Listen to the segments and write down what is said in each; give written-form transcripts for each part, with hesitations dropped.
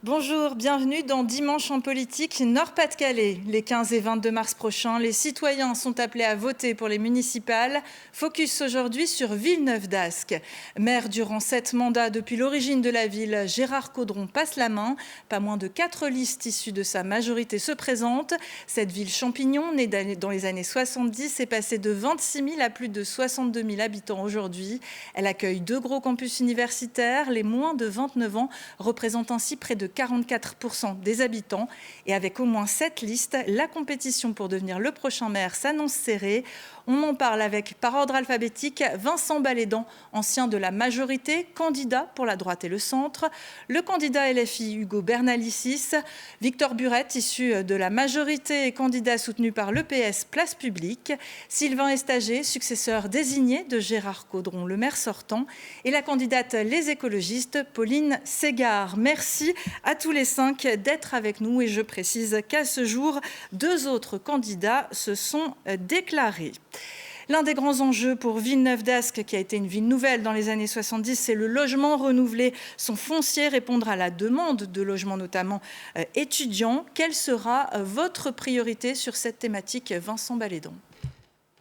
Bonjour, bienvenue dans Dimanche en politique Nord-Pas-de-Calais. Les 15 et 22 mars prochains, les citoyens sont appelés à voter pour les municipales. Focus aujourd'hui sur Villeneuve-d'Ascq. Maire durant 7 mandats depuis l'origine de la ville, Gérard Caudron passe la main. Pas moins de 4 listes issues de sa majorité se présentent. Cette ville champignon, née dans les années 70, est passée de 26 000 à plus de 62 000 habitants aujourd'hui. Elle accueille 2 gros campus universitaires. Les moins de 29 ans représentent ainsi près de 44% des habitants. Et avec au moins 7 listes, la compétition pour devenir le prochain maire s'annonce serrée. On en parle avec, par ordre alphabétique, Vincent Balédan, ancien de la majorité, candidat pour la droite et le centre, le candidat LFI Hugo Bernalicis, Victor Burette, issu de la majorité et candidat soutenu par l'EPS Place Publique, Sylvain Estager, successeur désigné de Gérard Caudron, le maire sortant, et la candidate Les Écologistes, Pauline Ségard. Merci à tous les 5 d'être avec nous et je précise qu'à ce jour, 2 autres candidats se sont déclarés. L'un des grands enjeux pour Villeneuve-d'Ascq, qui a été une ville nouvelle dans les années 70, c'est le logement, renouveler son foncier, répondre à la demande de logements notamment étudiants. Quelle sera votre priorité sur cette thématique, Vincent Balédan ?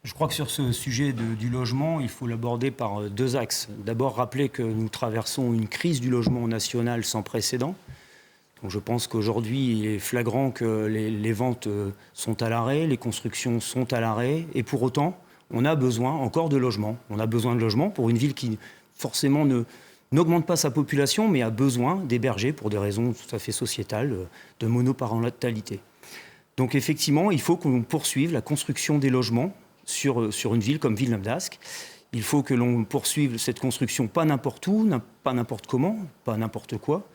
Je crois que sur ce sujet du logement, il faut l'aborder par 2 axes. D'abord, rappeler que nous traversons une crise du logement national sans précédent. Donc je pense qu'aujourd'hui, il est flagrant que les ventes sont à l'arrêt, les constructions sont à l'arrêt. Et pour autant, on a besoin encore de logements. On a besoin de logements pour une ville qui, forcément, n'augmente pas sa population, mais a besoin d'héberger, pour des raisons tout à fait sociétales, de monoparentalité. Donc effectivement, il faut qu'on poursuive la construction des logements sur une ville comme Villeneuve-d'Ascq. Il faut que l'on poursuive cette construction pas n'importe où, pas n'importe comment, pas n'importe quoi,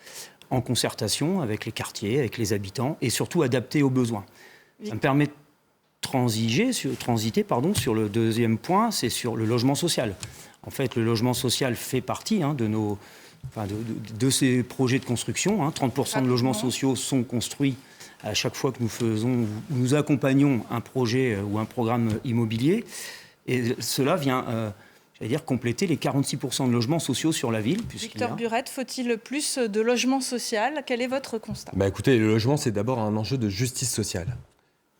en concertation avec les quartiers, avec les habitants et surtout adapté aux besoins. Oui. Ça me permet de transiter sur le deuxième point, c'est sur le logement social. En fait, le logement social fait partie de ces projets de construction. 30% de logements sociaux sont construits à chaque fois que nous accompagnons un projet ou un programme immobilier. Et cela vient compléter les 46% de logements sociaux sur la ville. Victor Burette, faut-il plus de logements sociaux ? Quel est votre constat ? Écoutez, le logement, c'est d'abord un enjeu de justice sociale.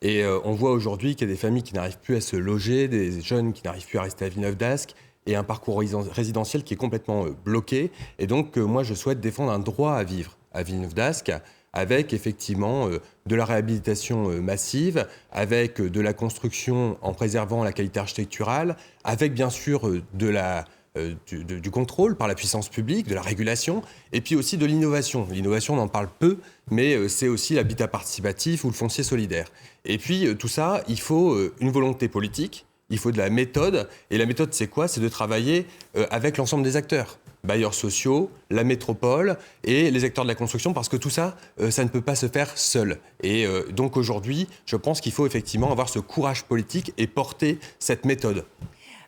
Et on voit aujourd'hui qu'il y a des familles qui n'arrivent plus à se loger, des jeunes qui n'arrivent plus à rester à Villeneuve-d'Ascq, et un parcours résidentiel qui est complètement bloqué. Et donc, moi, je souhaite défendre un droit à vivre à Villeneuve-d'Ascq, avec effectivement de la réhabilitation massive, avec de la construction en préservant la qualité architecturale, avec bien sûr du contrôle par la puissance publique, de la régulation, et puis aussi de l'innovation. L'innovation, on en parle peu, mais c'est aussi l'habitat participatif ou le foncier solidaire. Et puis tout ça, il faut une volonté politique, il faut de la méthode, et la méthode c'est quoi ? C'est de travailler avec l'ensemble des acteurs. Bailleurs sociaux, la métropole et les acteurs de la construction, parce que tout ça, ça ne peut pas se faire seul. Et donc aujourd'hui, je pense qu'il faut effectivement avoir ce courage politique et porter cette méthode.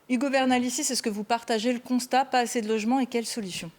Hugo Bernalicis, est-ce que vous partagez le constat, pas assez de logements et quelles solutions ?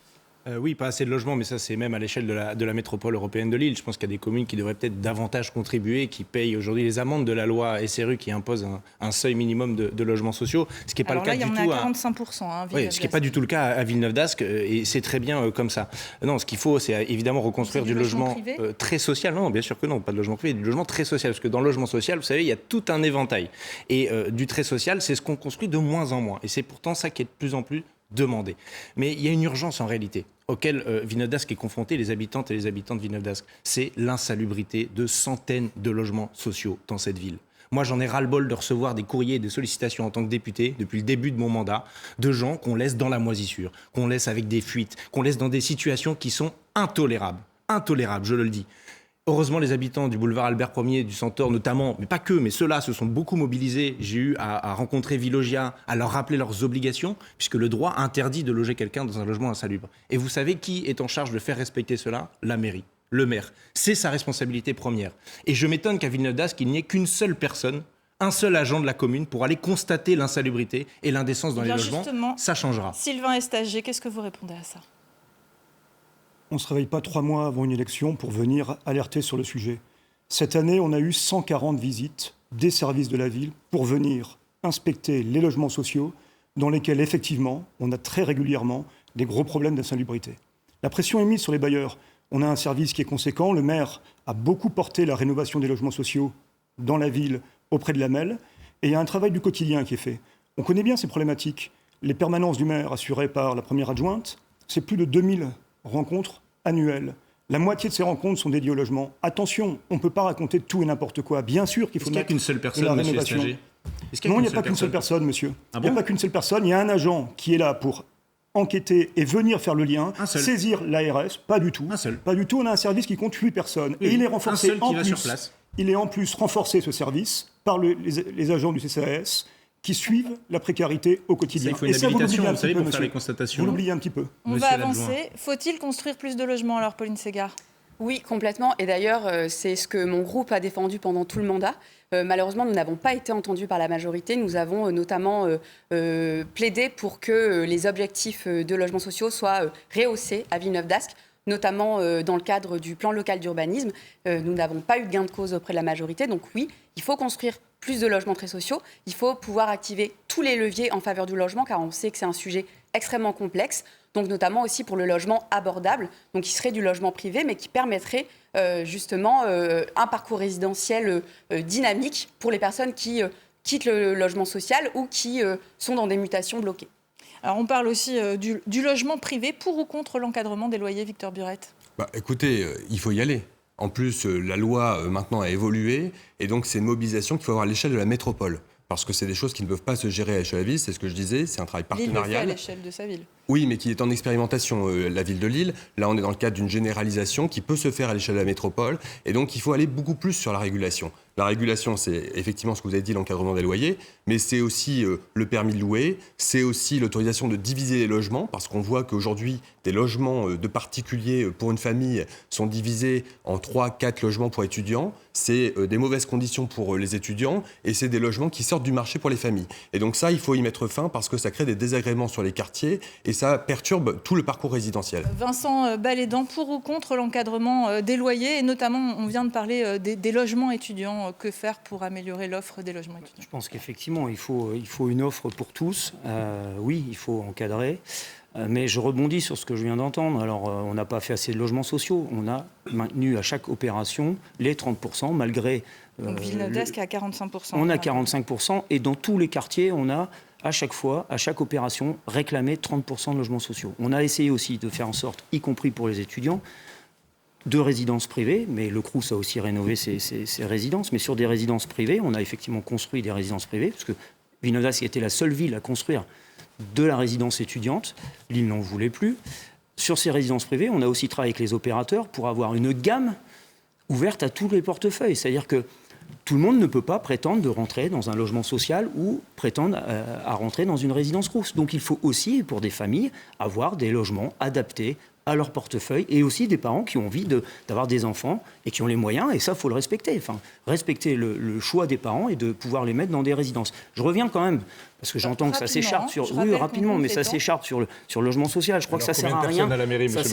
Oui, pas assez de logements, mais ça c'est même à l'échelle de la métropole européenne de Lille. Je pense qu'il y a des communes qui devraient peut-être davantage contribuer, qui payent aujourd'hui les amendes de la loi SRU qui impose un seuil minimum de logements sociaux, ce qui n'est pas le cas du tout. Alors là, il y en a à 45%. Oui, ce qui n'est pas du tout le cas à Villeneuve-d'Ascq, et c'est très bien comme ça. Non, ce qu'il faut, c'est évidemment reconstruire du logement très social. Non, bien sûr que non, pas de logement privé, du logement très social, parce que dans le logement social, vous savez, il y a tout un éventail. Et du très social, c'est ce qu'on construit de moins en moins. Et c'est pourtant ça qui est de plus en plus demandé. Mais il y a une urgence en réalité auquel Villeneuve-d'Ascq est confronté, les habitantes et les habitants de Villeneuve-d'Ascq. C'est l'insalubrité de centaines de logements sociaux dans cette ville. Moi, j'en ai ras-le-bol de recevoir des courriers et des sollicitations en tant que député, depuis le début de mon mandat, de gens qu'on laisse dans la moisissure, qu'on laisse avec des fuites, qu'on laisse dans des situations qui sont intolérables. Intolérables, je le dis. Heureusement, les habitants du boulevard Albert Ier, du Centaure notamment, mais pas que, mais ceux-là se sont beaucoup mobilisés. J'ai eu à rencontrer Villogia, à leur rappeler leurs obligations, puisque le droit interdit de loger quelqu'un dans un logement insalubre. Et vous savez qui est en charge de faire respecter cela ? La mairie, le maire. C'est sa responsabilité première. Et je m'étonne qu'à Villeneuve-d'Ascq, il n'y ait qu'une seule personne, un seul agent de la commune pour aller constater l'insalubrité et l'indécence dans les logements. Ça changera. Sylvain Estager, qu'est-ce que vous répondez à ça ? On ne se réveille pas 3 mois avant une élection pour venir alerter sur le sujet. Cette année, on a eu 140 visites des services de la ville pour venir inspecter les logements sociaux dans lesquels, effectivement, on a très régulièrement des gros problèmes d'insalubrité. La pression est mise sur les bailleurs. On a un service qui est conséquent. Le maire a beaucoup porté la rénovation des logements sociaux dans la ville auprès de la MEL. Et il y a un travail du quotidien qui est fait. On connaît bien ces problématiques. Les permanences du maire assurées par la première adjointe, c'est plus de 2000 rencontres annuelles. La moitié de ces rencontres sont dédiées au logement. Attention, on ne peut pas raconter tout et n'importe quoi. Bien sûr qu'il faut mettre qu'une seule personne, de la monsieur rénovation. Estager ? Non, il n'y a pas qu'une seule personne, monsieur. Il n'y a pas qu'une seule personne. Il y a un agent qui est là pour enquêter et venir faire le lien, saisir l'ARS. Pas du tout. Pas du tout. On a un service qui compte 8 personnes. Oui, et il est renforcé en plus. Sur place. Il est en plus renforcé, ce service, par les agents du CCAS qui suivent la précarité au quotidien. Il faut une habilitation, vous savez, pour faire les constatations. Vous l'oubliez un petit peu. On va avancer. Faut-il construire plus de logements alors, Pauline Ségard ? Oui, complètement. Et d'ailleurs, c'est ce que mon groupe a défendu pendant tout le mandat. Malheureusement, nous n'avons pas été entendus par la majorité. Nous avons notamment plaidé pour que les objectifs de logements sociaux soient rehaussés à Villeneuve-d'Ascq, notamment dans le cadre du plan local d'urbanisme. Nous n'avons pas eu de gain de cause auprès de la majorité. Donc oui, il faut construire plus de logements très sociaux. Il faut pouvoir activer tous les leviers en faveur du logement, car on sait que c'est un sujet extrêmement complexe. Donc notamment aussi pour le logement abordable, donc qui serait du logement privé, mais qui permettrait justement un parcours résidentiel dynamique pour les personnes qui quittent le logement social ou qui sont dans des mutations bloquées. Alors on parle aussi du logement privé, pour ou contre l'encadrement des loyers, Victor Burette ? Écoutez, il faut y aller. En plus, la loi maintenant a évolué, et donc c'est une mobilisation qu'il faut avoir à l'échelle de la métropole. Parce que c'est des choses qui ne peuvent pas se gérer à l'échelle de la ville, c'est ce que je disais, c'est un travail partenarial. Lille le fait à l'échelle de sa ville. Oui, mais qui est en expérimentation, la ville de Lille. Là, on est dans le cadre d'une généralisation qui peut se faire à l'échelle de la métropole. Et donc, il faut aller beaucoup plus sur la régulation. La régulation, c'est effectivement ce que vous avez dit, l'encadrement des loyers, mais c'est aussi le permis de louer, c'est aussi l'autorisation de diviser les logements, parce qu'on voit qu'aujourd'hui, des logements de particuliers pour une famille sont divisés en 3-4 logements pour étudiants. C'est des mauvaises conditions pour les étudiants, et c'est des logements qui sortent du marché pour les familles. Et donc ça, il faut y mettre fin, parce que ça crée des désagréments sur les quartiers, et ça perturbe tout le parcours résidentiel. Vincent Balédan, pour ou contre l'encadrement des loyers, et notamment, on vient de parler des logements étudiants. Que faire pour améliorer l'offre des logements étudiants ? Je pense qu'effectivement, il faut une offre pour tous. Oui, il faut encadrer. Mais je rebondis sur ce que je viens d'entendre. Alors, on n'a pas fait assez de logements sociaux. On a maintenu à chaque opération les 30%, malgré... Donc Villeneuve-d'Ascq est à 45%. On a 45%. Et dans tous les quartiers, on a, à chaque fois, à chaque opération, réclamé 30% de logements sociaux. On a essayé aussi de faire en sorte, y compris pour les étudiants, de résidences privées, mais le Crous a aussi rénové ses résidences. Mais sur des résidences privées, on a effectivement construit des résidences privées, parce que Villeneuve-d'Ascq était la seule ville à construire de la résidence étudiante. Lille n'en voulait plus. Sur ces résidences privées, on a aussi travaillé avec les opérateurs pour avoir une gamme ouverte à tous les portefeuilles. C'est-à-dire que tout le monde ne peut pas prétendre de rentrer dans un logement social ou prétendre à rentrer dans une résidence Crous. Donc il faut aussi, pour des familles, avoir des logements adaptés à leur portefeuille, et aussi des parents qui ont envie d'avoir des enfants et qui ont les moyens, et ça, il faut le respecter. Enfin, respecter le choix des parents et de pouvoir les mettre dans des résidences. Je reviens quand même, parce que j'entends que ça s'écharpe sur... Oui, rapidement, mais ça s'écharpe sur le logement social. Je crois que ça sert à rien. À la mairie, ça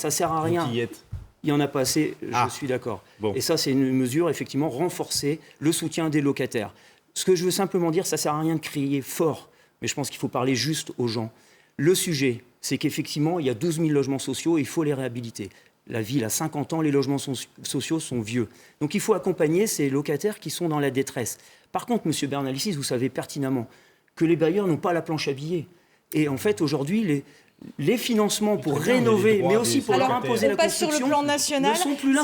sert à rien. Il n'y en a pas assez, je suis d'accord. Bon. Et ça, c'est une mesure, effectivement, renforcer le soutien des locataires. Ce que je veux simplement dire, ça ne sert à rien de crier fort, mais je pense qu'il faut parler juste aux gens. Le sujet, c'est qu'effectivement, il y a 12 000 logements sociaux et il faut les réhabiliter. La ville a 50 ans, les logements sociaux sont vieux. Donc il faut accompagner ces locataires qui sont dans la détresse. Par contre, M. Bernalicis, vous savez pertinemment que les bailleurs n'ont pas la planche à billets. Et en fait, aujourd'hui, les financements pour rénover, mais aussi pour leur imposer la construction, sur le plan national, ne sont plus là.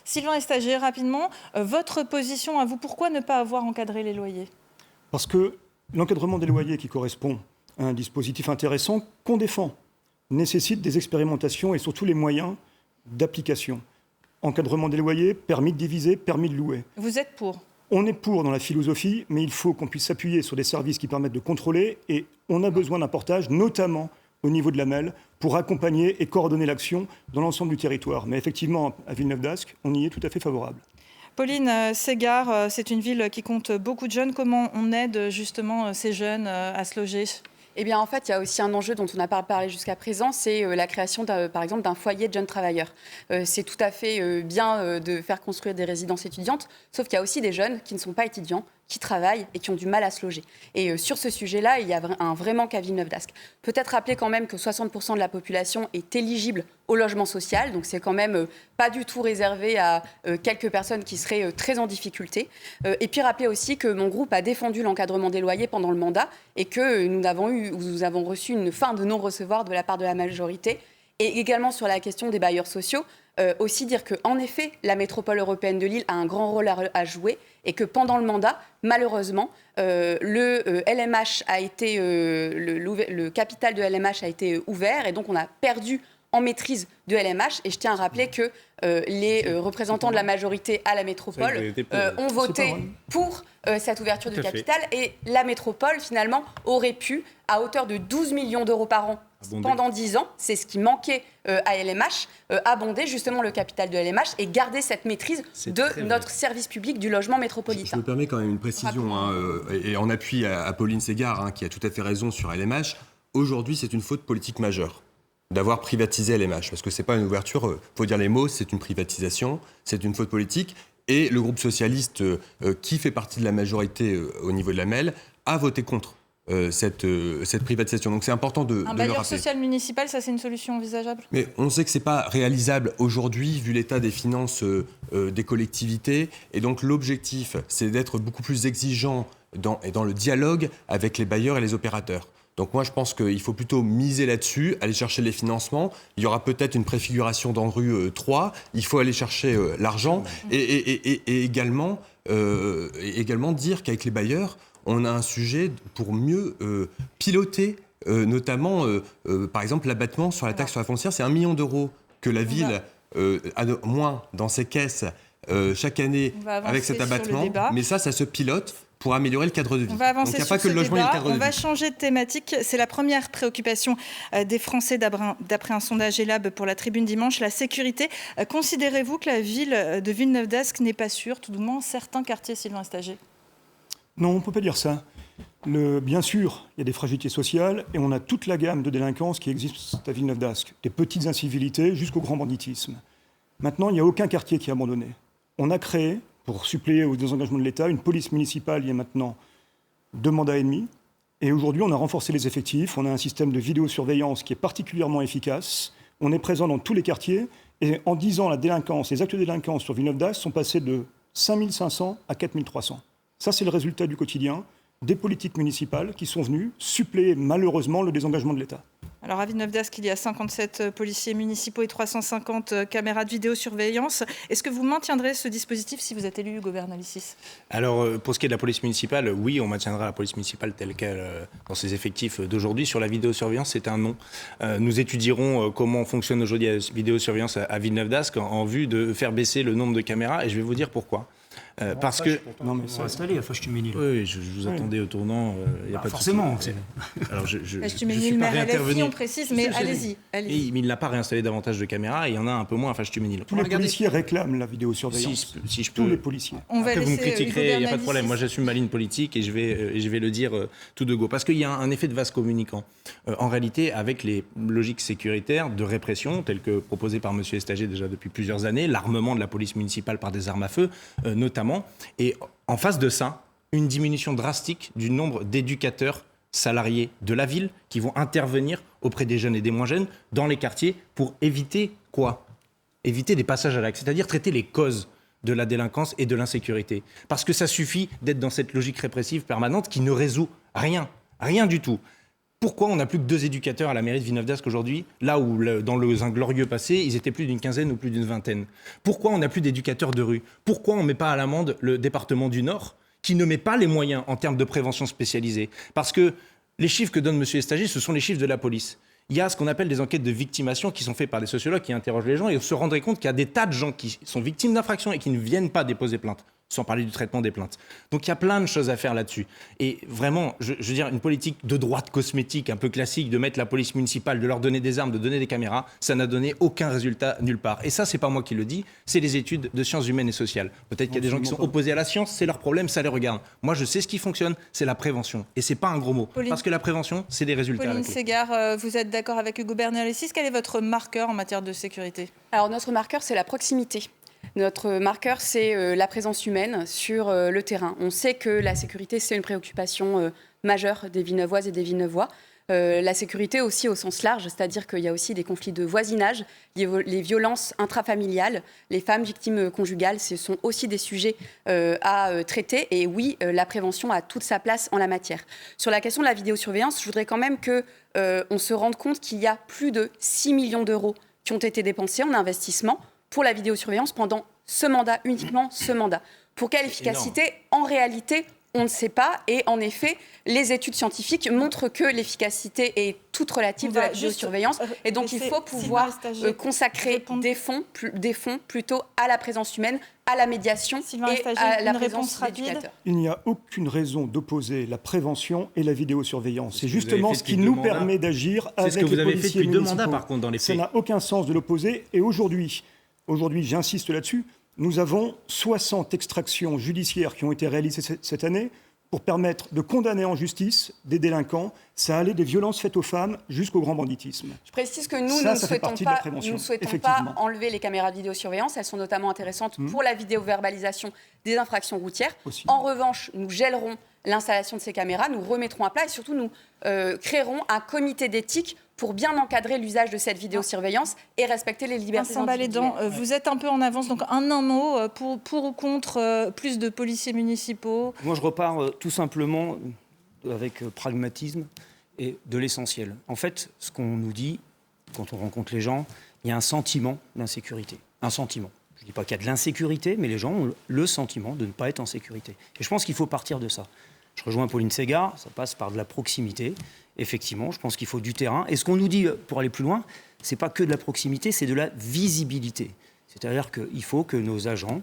Sylvain Estager, rapidement, votre position à vous, pourquoi ne pas avoir encadré les loyers ? Parce que l'encadrement des loyers qui correspond à un dispositif intéressant qu'on défend nécessite des expérimentations et surtout les moyens d'application. Encadrement des loyers, permis de diviser, permis de louer. Vous êtes pour ? On est pour dans la philosophie, mais il faut qu'on puisse s'appuyer sur des services qui permettent de contrôler, et on a besoin d'un portage, notamment au niveau de la MEL, pour accompagner et coordonner l'action dans l'ensemble du territoire. Mais effectivement, à Villeneuve-d'Ascq, on y est tout à fait favorable. Pauline Ségard, c'est une ville qui compte beaucoup de jeunes. Comment on aide justement ces jeunes à se loger ? Eh bien, en fait, il y a aussi un enjeu dont on n'a pas parlé jusqu'à présent, c'est la création, par exemple, d'un foyer de jeunes travailleurs. C'est tout à fait bien de faire construire des résidences étudiantes, sauf qu'il y a aussi des jeunes qui ne sont pas étudiants, qui travaillent et qui ont du mal à se loger. Et sur ce sujet-là, il y a un vrai manque à Villeneuve-d'Ascq. Peut-être rappeler quand même que 60% de la population est éligible au logement social, donc c'est quand même pas du tout réservé à quelques personnes qui seraient très en difficulté. Et puis rappeler aussi que mon groupe a défendu l'encadrement des loyers pendant le mandat et que nous avons reçu une fin de non-recevoir de la part de la majorité. Et également sur la question des bailleurs sociaux, aussi dire qu'en effet, la métropole européenne de Lille a un grand rôle à jouer et que pendant le mandat, malheureusement, le LMH a été, le capital de LMH a été ouvert et donc on a perdu en maîtrise de LMH. Et je tiens à rappeler que les représentants de la majorité à la métropole ont voté pour cette ouverture du capital. Et la métropole, finalement, aurait pu, à hauteur de 12 millions d'euros par an, pendant 10 ans, c'est ce qui manquait à LMH, abonder justement le capital de LMH et garder cette maîtrise de notre service public du logement métropolitain. Je me permets quand même une précision, et en appui à Pauline Ségard, qui a tout à fait raison sur LMH. Aujourd'hui, c'est une faute politique majeure d'avoir privatisé LMH, parce que c'est pas une ouverture, faut dire les mots, c'est une privatisation, c'est une faute politique. Et le groupe socialiste, qui fait partie de la majorité au niveau de la MEL, a voté contre cette privatisation. Donc c'est important de le rappeler. Un bailleur social municipal, ça c'est une solution envisageable ? Mais on sait que c'est pas réalisable aujourd'hui vu l'état des finances des collectivités. Et donc l'objectif, c'est d'être beaucoup plus exigeant dans le dialogue avec les bailleurs et les opérateurs. Donc moi, je pense qu'il faut plutôt miser là-dessus, aller chercher les financements. Il y aura peut-être une préfiguration dans rue 3. Il faut aller chercher l'argent et également dire qu'avec les bailleurs, on a un sujet pour mieux piloter, notamment, par exemple, l'abattement sur la taxe sur la foncière. C'est 1 million d'euros que la ville a de moins dans ses caisses chaque année avec cet abattement. Mais ça se pilote pour améliorer le cadre de vie. On va avancer sur ce débat. On va vie. changer de thématique. C'est la première préoccupation des Français d'après un sondage ELAB pour la Tribune dimanche, la sécurité. Considérez-vous que la ville de Villeneuve-d'Ascq n'est pas sûre, tout du moins certains quartiers, Sylvain Estager ? Non, on ne peut pas dire ça. Bien sûr, il y a des fragilités sociales et on a toute la gamme de délinquance qui existe à Villeneuve-d'Ascq, des petites incivilités jusqu'au grand banditisme. Maintenant, il n'y a aucun quartier qui est abandonné. On a créé, pour suppléer aux désengagements de l'État, une police municipale il y a maintenant 2 mandats et demi. Et aujourd'hui, on a renforcé les effectifs. On a un système de vidéosurveillance qui est particulièrement efficace. On est présent dans tous les quartiers. Et en 10 ans, les actes de délinquance sur Villeneuve-d'Ascq sont passés de 5 500 à 4 300. Ça, c'est le résultat du quotidien des politiques municipales qui sont venues suppléer malheureusement le désengagement de l'État. Alors à Villeneuve-d'Ascq, il y a 57 policiers municipaux et 350 caméras de vidéosurveillance. Est-ce que vous maintiendrez ce dispositif si vous êtes élu, Hugo Bernalicis ? Alors pour ce qui est de la police municipale, oui, on maintiendra la police municipale telle qu'elle dans ses effectifs d'aujourd'hui. Sur la vidéosurveillance, c'est un non. Nous étudierons comment fonctionne aujourd'hui la vidéosurveillance à Villeneuve-d'Ascq en vue de faire baisser le nombre de caméras et je vais vous dire pourquoi. Parce que non mais c'est installé à Fâche-Tuménil. Oui, je vous attendais au tournant. Y a pas forcément. Alors je Fâche-Tuménil, maire LFI, on précise, mais allez-y. Et il n'a pas réinstallé davantage de caméras et il y en a un peu moins à Fâche-Tuménil. Tous les policiers réclament la vidéosurveillance. Si je peux. Tous les policiers. Après, vous me critiquerez, il n'y a pas de problème. Moi, j'assume ma ligne politique et je vais le dire tout de go. Parce qu'il y a un effet de vase communicant. En réalité, avec les logiques sécuritaires de répression, telles que proposées par M. Estager déjà depuis plusieurs années, l'armement de la police municipale par des armes à feu, notamment. Et en face de ça, une diminution drastique du nombre d'éducateurs salariés de la ville qui vont intervenir auprès des jeunes et des moins jeunes dans les quartiers pour éviter quoi ? Éviter des passages à l'acte, c'est-à-dire traiter les causes de la délinquance et de l'insécurité. Parce que ça suffit d'être dans cette logique répressive permanente qui ne résout rien du tout. Pourquoi on n'a plus que 2 éducateurs à la mairie de Villeneuve-d'Ascq aujourd'hui, là où dans un glorieux passé, ils étaient plus d'une quinzaine ou plus d'une vingtaine ? Pourquoi on n'a plus d'éducateurs de rue ? Pourquoi on ne met pas à l'amende le département du Nord, qui ne met pas les moyens en termes de prévention spécialisée ? Parce que les chiffres que donne M. Estager, ce sont les chiffres de la police. Il y a ce qu'on appelle des enquêtes de victimation qui sont faites par des sociologues qui interrogent les gens et on se rendrait compte qu'il y a des tas de gens qui sont victimes d'infractions et qui ne viennent pas déposer plainte sans parler du traitement des plaintes. Donc il y a plein de choses à faire là-dessus. Et vraiment, je veux dire, une politique de droite cosmétique un peu classique, de mettre la police municipale, de leur donner des armes, de donner des caméras, ça n'a donné aucun résultat nulle part. Et ça, c'est pas moi qui le dis, c'est les études de sciences humaines et sociales. Peut-être qu'il y a des gens qui sont opposés à la science, c'est leur problème, ça les regarde. Moi, je sais ce qui fonctionne, c'est la prévention. Et c'est pas un gros mot. Parce que la prévention, c'est des résultats. Pauline Ségard, vous êtes d'accord avec Hugo Bernalicis. Quel est votre marqueur en matière de sécurité ? Alors, notre marqueur, c'est la proximité. Notre marqueur, c'est la présence humaine sur le terrain. On sait que la sécurité, c'est une préoccupation majeure des Villeneuvoises et des Villeneuvois. La sécurité aussi au sens large, c'est-à-dire qu'il y a aussi des conflits de voisinage, les violences intrafamiliales, les femmes victimes conjugales, ce sont aussi des sujets à traiter. Et oui, la prévention a toute sa place en la matière. Sur la question de la vidéosurveillance, je voudrais quand même qu'on se rende compte qu'il y a plus de 6 millions d'euros qui ont été dépensés en investissement pour la vidéosurveillance pendant ce mandat, uniquement ce mandat. Pour quelle efficacité ? En réalité, on ne sait pas. Et en effet, les études scientifiques montrent que l'efficacité est toute relative de la vidéosurveillance. Et donc, il faut pouvoir consacrer des fonds plutôt à la présence humaine, à la médiation et à la présence d'éducateurs. Il n'y a aucune raison d'opposer la prévention et la vidéosurveillance. C'est justement ce qui nous permet d'agir avec les policiers municipaux. C'est ce que vous avez fait depuis 2 mandats, par contre, dans les faits. Ça n'a aucun sens de l'opposer. Et aujourd'hui, j'insiste là-dessus, nous avons 60 extractions judiciaires qui ont été réalisées cette année pour permettre de condamner en justice des délinquants. Ça allait des violences faites aux femmes jusqu'au grand banditisme. Je précise que nous ne souhaitons pas enlever les caméras de vidéosurveillance. Elles sont notamment intéressantes pour la vidéoverbalisation des infractions routières. En revanche, nous gèlerons l'installation de ces caméras, nous remettrons à plat et surtout nous créerons un comité d'éthique pour bien encadrer l'usage de cette vidéosurveillance et respecter les libertés individuelles. Vous êtes un peu en avance, donc un mot pour ou contre plus de policiers municipaux. Moi, je repars tout simplement avec pragmatisme et de l'essentiel. En fait, ce qu'on nous dit, quand on rencontre les gens, il y a un sentiment d'insécurité. Un sentiment. Je ne dis pas qu'il y a de l'insécurité, mais les gens ont le sentiment de ne pas être en sécurité. Et je pense qu'il faut partir de ça. Je rejoins Pauline Ségard, ça passe par de la proximité. Effectivement, je pense qu'il faut du terrain. Et ce qu'on nous dit, pour aller plus loin, ce n'est pas que de la proximité, c'est de la visibilité. C'est-à-dire qu'il faut que nos agents,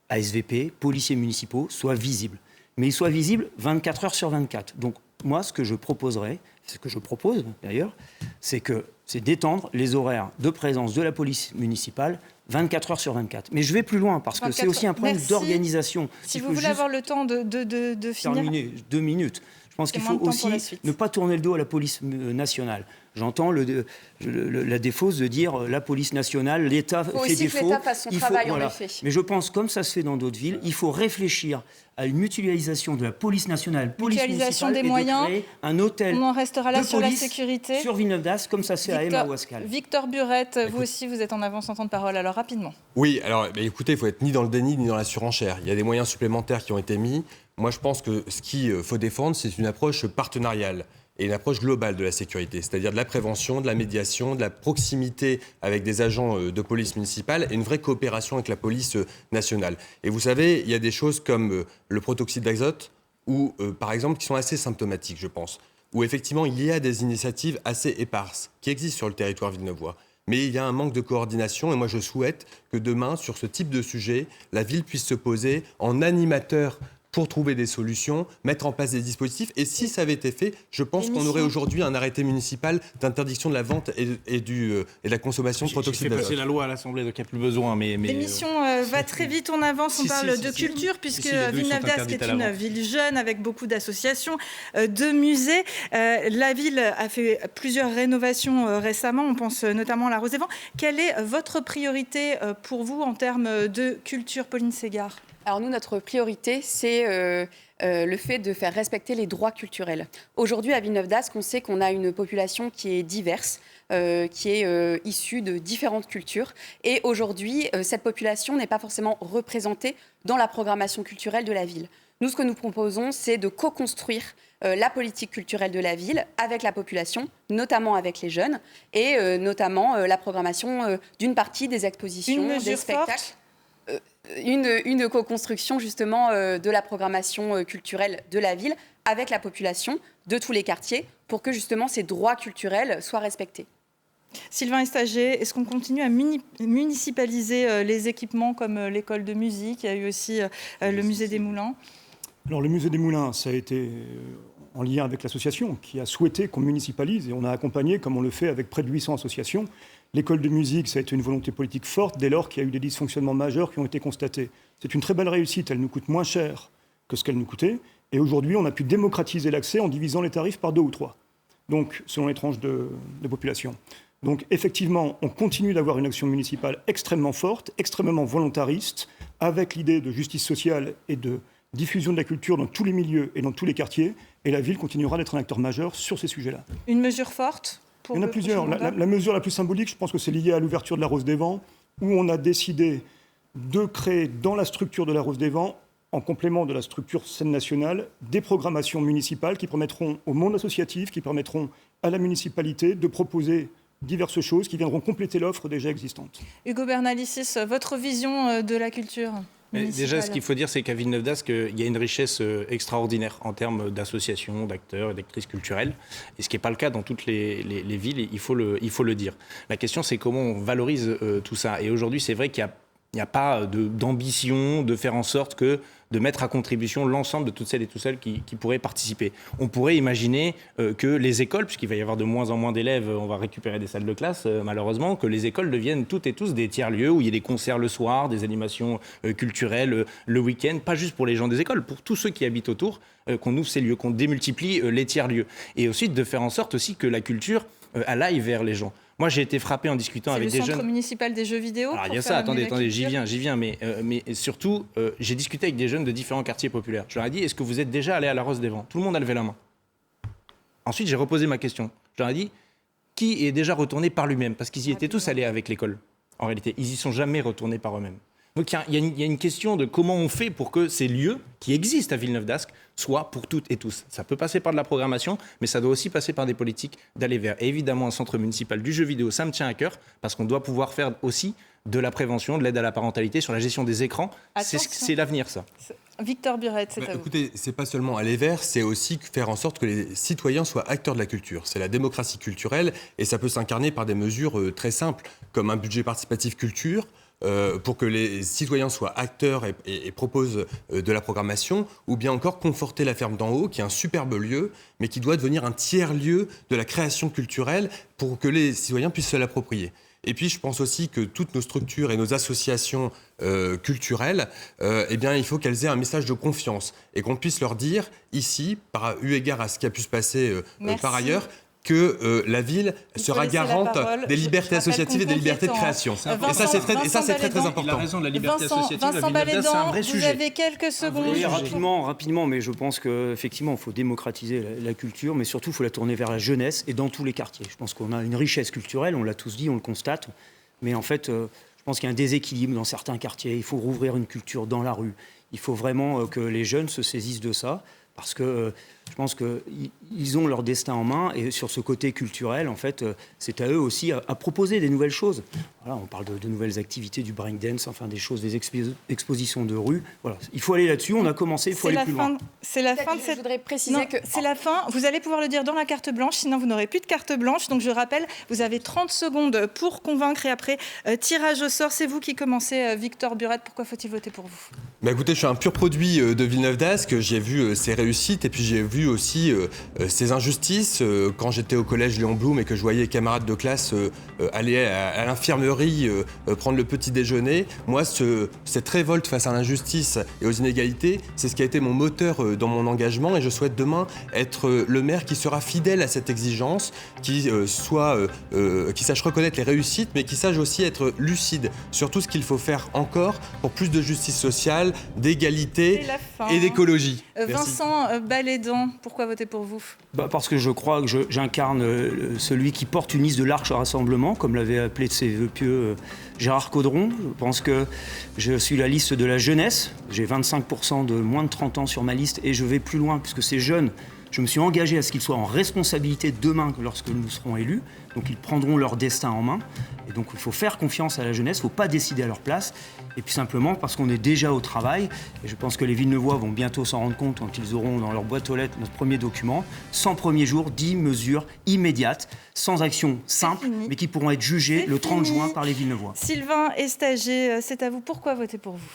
ASVP, policiers municipaux, soient visibles. Mais ils soient visibles 24 heures sur 24. Donc moi, ce que je proposerais, ce que je propose d'ailleurs, c'est d'étendre les horaires de présence de la police municipale 24 heures sur 24. Mais je vais plus loin, parce que c'est aussi un problème d'organisation. Si vous voulez avoir le temps de finir... Terminer, 2 minutes. Je pense qu'il faut aussi ne pas tourner le dos à la police nationale. J'entends la défausse de dire la police nationale, l'État fait défaut. L'État fasse son travail, en effet. Mais je pense, comme ça se fait dans d'autres villes, il faut réfléchir à une mutualisation de la police nationale, police municipale, des et moyens. De créer un hôtel on en restera là de sur police la sécurité. Sur Villeneuve d'Ascq, comme ça se fait à Emma ou à Ascal. Victor Burette, vous aussi, vous êtes en avance en temps de parole, alors rapidement. Oui, alors écoutez, il faut être ni dans le déni ni dans la surenchère. Il y a des moyens supplémentaires qui ont été mis. Moi, je pense que ce qu'il faut défendre, c'est une approche partenariale et une approche globale de la sécurité, c'est-à-dire de la prévention, de la médiation, de la proximité avec des agents de police municipale et une vraie coopération avec la police nationale. Et vous savez, il y a des choses comme le protoxyde d'azote, ou par exemple, qui sont assez symptomatiques, je pense, où effectivement, il y a des initiatives assez éparses qui existent sur le territoire villeneuvois. Mais il y a un manque de coordination et moi je souhaite que demain, sur ce type de sujet, la ville puisse se poser en animateur pour trouver des solutions, mettre en place des dispositifs. Et si ça avait été fait, je pense qu'on aurait aujourd'hui un arrêté municipal d'interdiction de la vente et de la consommation de protoxyde d'azote. J'ai fait passer la loi à l'Assemblée, donc il n'y a plus besoin. L'émission va très vite, on avance, on parle de culture, puisque Villeneuve d'Ascq est une ville jeune avec beaucoup d'associations, de musées. La ville a fait plusieurs rénovations récemment, on pense notamment à la Rose des Vents. Quelle est votre priorité pour vous en termes de culture, Pauline Ségard ? Alors nous, notre priorité, c'est le fait de faire respecter les droits culturels. Aujourd'hui, à Villeneuve d'Ascq, on sait qu'on a une population qui est diverse, qui est issue de différentes cultures. Et aujourd'hui, cette population n'est pas forcément représentée dans la programmation culturelle de la ville. Nous, ce que nous proposons, c'est de co-construire la politique culturelle de la ville avec la population, notamment avec les jeunes, et notamment la programmation d'une partie des expositions, des spectacles. Une co-construction justement de la programmation culturelle de la ville avec la population de tous les quartiers pour que justement ces droits culturels soient respectés. Sylvain Estager, est-ce qu'on continue à municipaliser les équipements comme l'école de musique? Il y a eu aussi le musée des Moulins. Alors le musée des Moulins, ça a été en lien avec l'association qui a souhaité qu'on municipalise et on a accompagné, comme on le fait avec près de 800 associations. L'école de musique, ça a été une volonté politique forte dès lors qu'il y a eu des dysfonctionnements majeurs qui ont été constatés. C'est une très belle réussite, elle nous coûte moins cher que ce qu'elle nous coûtait. Et aujourd'hui, on a pu démocratiser l'accès en divisant les tarifs par 2 ou 3, donc selon les tranches de population. Donc effectivement, on continue d'avoir une action municipale extrêmement forte, extrêmement volontariste, avec l'idée de justice sociale et de diffusion de la culture dans tous les milieux et dans tous les quartiers. Et la ville continuera d'être un acteur majeur sur ces sujets-là. Une mesure forte pour Il y en a plusieurs. La mesure la plus symbolique, je pense que c'est lié à l'ouverture de la Rose des Vents, où on a décidé de créer dans la structure de la Rose des Vents, en complément de la structure scène nationale, des programmations municipales qui permettront au monde associatif, qui permettront à la municipalité de proposer diverses choses qui viendront compléter l'offre déjà existante. Hugo Bernalicis, votre vision de la culture municipale? Déjà, ce qu'il faut dire, c'est qu'à Villeneuve-d'Ascq, il y a une richesse extraordinaire en termes d'associations, d'acteurs et d'actrices culturelles, et ce qui n'est pas le cas dans toutes les villes, il faut le dire. La question, c'est comment on valorise tout ça. Et aujourd'hui, c'est vrai qu'il n'y a pas d'ambition de faire en sorte de mettre à contribution l'ensemble de toutes celles et tous ceux qui pourraient participer. On pourrait imaginer que les écoles, puisqu'il va y avoir de moins en moins d'élèves, on va récupérer des salles de classe, malheureusement, que les écoles deviennent toutes et tous des tiers-lieux où il y a des concerts le soir, des animations culturelles le week-end, pas juste pour les gens des écoles, pour tous ceux qui habitent autour, qu'on ouvre ces lieux, qu'on démultiplie les tiers-lieux. Et ensuite de faire en sorte aussi que la culture elle aille vers les gens. Moi, j'ai été frappé en discutant avec des jeunes... C'est le centre municipal des jeux vidéo. Alors, il y a ça, attendez, j'y viens. Mais surtout, j'ai discuté avec des jeunes de différents quartiers populaires. Je leur ai dit, est-ce que vous êtes déjà allé à la Rose des Vents? Tout le monde a levé la main. Ensuite, j'ai reposé ma question. Je leur ai dit, qui est déjà retourné par lui-même? Parce qu'ils y étaient tous allés avec l'école. En réalité, ils n'y sont jamais retournés par eux-mêmes. Donc il y a une question de comment on fait pour que ces lieux qui existent à Villeneuve-d'Ascq soient pour toutes et tous. Ça peut passer par de la programmation, mais ça doit aussi passer par des politiques d'aller vers. Et évidemment, un centre municipal du jeu vidéo, ça me tient à cœur, parce qu'on doit pouvoir faire aussi de la prévention, de l'aide à la parentalité, sur la gestion des écrans. C'est l'avenir, ça. Victor Burette, c'est à vous. Écoutez, c'est pas seulement aller vers, c'est aussi faire en sorte que les citoyens soient acteurs de la culture. C'est la démocratie culturelle, et ça peut s'incarner par des mesures très simples, comme un budget participatif culture, pour que les citoyens soient acteurs et proposent de la programmation, ou bien encore conforter la ferme d'en haut, qui est un superbe lieu, mais qui doit devenir un tiers-lieu de la création culturelle pour que les citoyens puissent se l'approprier. Et puis, je pense aussi que toutes nos structures et nos associations culturelles, eh bien, il faut qu'elles aient un message de confiance et qu'on puisse leur dire, ici, eu égard à ce qui a pu se passer par ailleurs, que la ville sera garante des libertés associatives et des libertés de création. Et ça, c'est très important. Il a raison, la liberté associative, Vincent Balédan, c'est un vrai sujet. Vous avez quelques secondes. Oui, rapidement, mais je pense qu'effectivement, il faut démocratiser la culture, mais surtout, il faut la tourner vers la jeunesse et dans tous les quartiers. Je pense qu'on a une richesse culturelle, on l'a tous dit, on le constate, mais en fait, je pense qu'il y a un déséquilibre dans certains quartiers. Il faut rouvrir une culture dans la rue. Il faut vraiment que les jeunes se saisissent de ça, parce que je pense qu'ils ont leur destin en main, et sur ce côté culturel, en fait, c'est à eux aussi à proposer des nouvelles choses. Voilà, on parle de nouvelles activités, du breakdance, enfin des choses, des expositions de rue. Voilà, il faut aller là-dessus, on a commencé, il faut aller plus loin. C'est la fin de cette... Je voudrais préciser que... C'est la fin, vous allez pouvoir le dire dans la carte blanche, sinon vous n'aurez plus de carte blanche. Donc je rappelle, vous avez 30 secondes pour convaincre, et après, tirage au sort. C'est vous qui commencez, Victor Burette. Pourquoi faut-il voter pour vous? Écoutez, je suis un pur produit de Villeneuve-d'Ascq. J'ai vu ses réussites, et puis j'ai vu aussi ces injustices. Quand j'étais au collège Léon Blum et que je voyais les camarades de classe aller à l'infirmerie prendre le petit déjeuner, moi, cette révolte face à l'injustice et aux inégalités, c'est ce qui a été mon moteur dans mon engagement, et je souhaite demain être le maire qui sera fidèle à cette exigence, qui sache reconnaître les réussites, mais qui sache aussi être lucide sur tout ce qu'il faut faire encore pour plus de justice sociale, d'égalité et d'écologie. Vincent Balédan, pourquoi voter pour vous? Parce que je crois que j'incarne celui qui porte une liste de l'arche rassemblement, comme l'avait appelé de ses vœux pieux Gérard Caudron. Je pense que je suis la liste de la jeunesse. J'ai 25% de moins de 30 ans sur ma liste, et je vais plus loin, puisque ces jeunes, Je me suis engagé à ce qu'ils soient en responsabilité demain lorsque nous serons élus. Donc ils prendront leur destin en main. Et donc il faut faire confiance à la jeunesse, il ne faut pas décider à leur place. Et puis simplement parce qu'on est déjà au travail. Et je pense que les Villeneuvois vont bientôt s'en rendre compte quand ils auront dans leur boîte aux lettres notre premier document. 100 premiers jours, 10 mesures immédiates, sans action simple, mais qui pourront être jugées le 30 juin par les Villeneuvois. Sylvain Estager, c'est à vous. Pourquoi voter pour vous ?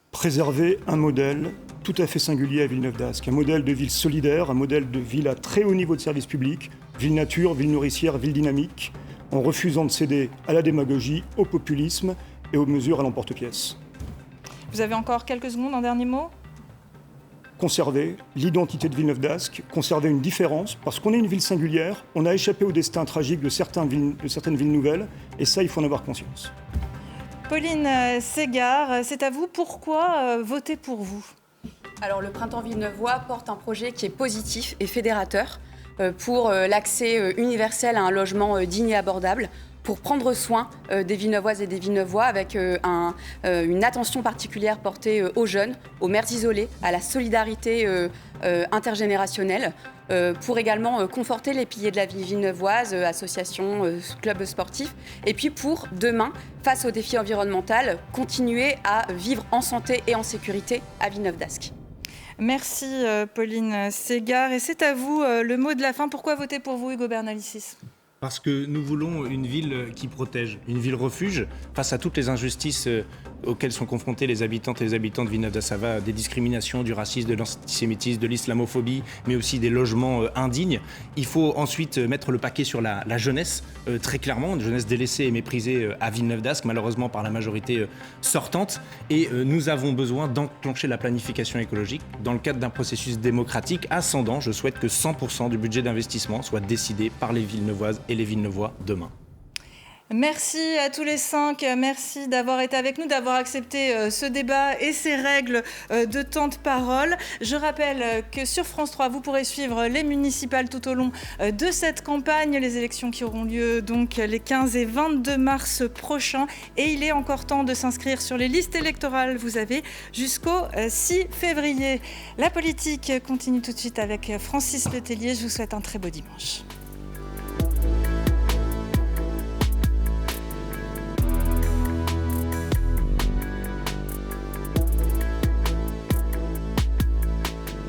Préserver un modèle tout à fait singulier à Villeneuve-d'Ascq, un modèle de ville solidaire, un modèle de ville à très haut niveau de service public, ville nature, ville nourricière, ville dynamique, en refusant de céder à la démagogie, au populisme et aux mesures à l'emporte-pièce. Vous avez encore quelques secondes, un dernier mot ? Conserver l'identité de Villeneuve-d'Ascq, conserver une différence, parce qu'on est une ville singulière, on a échappé au destin tragique de certaines villes nouvelles, et ça, il faut en avoir conscience. Pauline Ségard, c'est à vous. Pourquoi voter pour vous ? Alors, le Printemps Villeneuvois porte un projet qui est positif et fédérateur pour l'accès universel à un logement digne et abordable, pour prendre soin des Villeneuvoises et des Villeneuvois avec une attention particulière portée aux jeunes, aux mères isolées, à la solidarité intergénérationnelle, pour également conforter les piliers de la vie villeneuvoise, associations, clubs sportifs, et puis pour demain, face aux défis environnementaux, continuer à vivre en santé et en sécurité à Villeneuve-d'Ascq. Merci Pauline Ségard. Et c'est à vous le mot de la fin. Pourquoi voter pour vous, Hugo Bernalicis ? Parce que nous voulons une ville qui protège, une ville refuge face à toutes les injustices auxquelles sont confrontés les habitantes et les habitants de Villeneuve-d'Ascq, des discriminations, du racisme, de l'antisémitisme, de l'islamophobie, mais aussi des logements indignes. Il faut ensuite mettre le paquet sur la jeunesse, très clairement, une jeunesse délaissée et méprisée à Villeneuve-d'Ascq, malheureusement par la majorité sortante. Et nous avons besoin d'enclencher la planification écologique dans le cadre d'un processus démocratique ascendant. Je souhaite que 100% du budget d'investissement soit décidé par les Villeneuvoises et les Villeneuvois demain. Merci à tous les 5, merci d'avoir été avec nous, d'avoir accepté ce débat et ces règles de temps de parole. Je rappelle que sur France 3, vous pourrez suivre les municipales tout au long de cette campagne, les élections qui auront lieu donc les 15 et 22 mars prochains. Et il est encore temps de s'inscrire sur les listes électorales. Vous avez jusqu'au 6 février. La politique continue tout de suite avec Francis Letellier. Je vous souhaite un très beau dimanche.